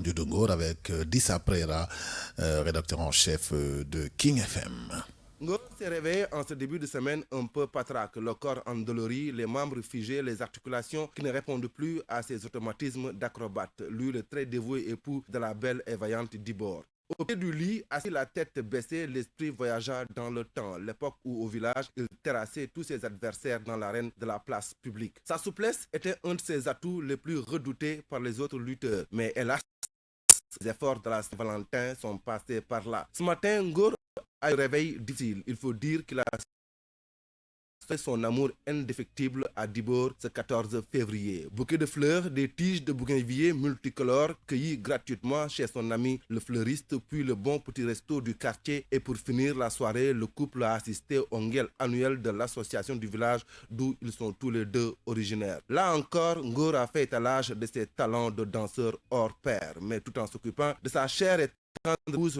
attendu de Ngor avec Dissa Prera, rédacteur en chef de King FM. Ngor s'est réveillé en ce début de semaine un peu patraque, le corps endolori, les membres figés, les articulations qui ne répondent plus à ses automatismes d'acrobate. Lui, le très dévoué époux de la belle et vaillante Dibor. Au pied du lit, assis la tête baissée, l'esprit voyagea dans le temps, l'époque où au village, il terrassait tous ses adversaires dans l'arène de la place publique. Sa souplesse était un de ses atouts les plus redoutés par les autres lutteurs. Mais hélas, les efforts de la Saint-Valentin sont passés par là. Ce matin, Ngor a un réveil difficile. Il faut dire qu'il a son amour indéfectible à Dibor ce 14 février. Bouquet de fleurs, des tiges de bougainvilliers multicolores cueillies gratuitement chez son ami le fleuriste, puis le bon petit resto du quartier. Et pour finir la soirée, le couple a assisté au nguel annuel de l'association du village d'où ils sont tous les deux originaires. Là encore, Ngor a fait étalage de ses talents de danseur hors pair, mais tout en s'occupant de sa chair et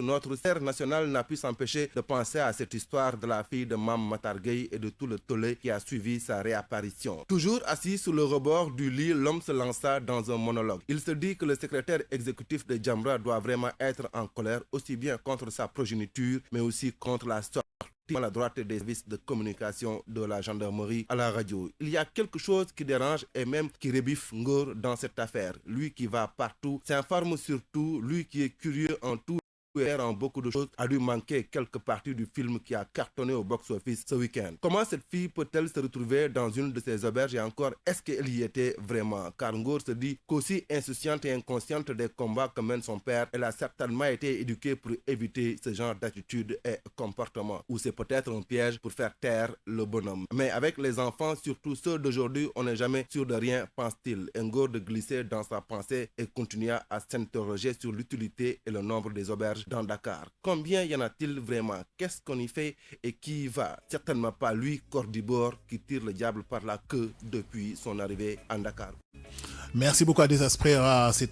notre sphère nationale n'a pu s'empêcher de penser à cette histoire de la fille de Mam Matargueï et de tout le tollé qui a suivi sa réapparition. Toujours assis sur le rebord du lit, l'homme se lança dans un monologue. Il se dit que le secrétaire exécutif de Jamra doit vraiment être en colère, aussi bien contre sa progéniture, mais aussi contre la sorte à la droite des services de communication de la gendarmerie à la radio. Il y a quelque chose qui dérange et même qui rebiffe Ngor dans cette affaire. Lui qui va partout, s'informe sur tout, lui qui est curieux en tout, en beaucoup de choses, a dû manquer quelques parties du film qui a cartonné au box-office ce week-end. Comment cette fille peut-elle se retrouver dans une de ces auberges et encore, est-ce qu'elle y était vraiment? Car Ngor se dit qu'aussi insouciante et inconsciente des combats que mène son père, elle a certainement été éduquée pour éviter ce genre d'attitude et comportement. Ou c'est peut-être un piège pour faire taire le bonhomme. Mais avec les enfants, surtout ceux d'aujourd'hui, on n'est jamais sûr de rien, pense-t-il. Ngor de glisser dans sa pensée et continua à s'interroger sur l'utilité et le nombre des auberges dans Dakar. Combien y en a-t-il vraiment? Qu'est-ce qu'on y fait et qui y va? Certainement pas lui, Cordibor, qui tire le diable par la queue depuis son arrivée en Dakar. Merci beaucoup à Dissa Prera.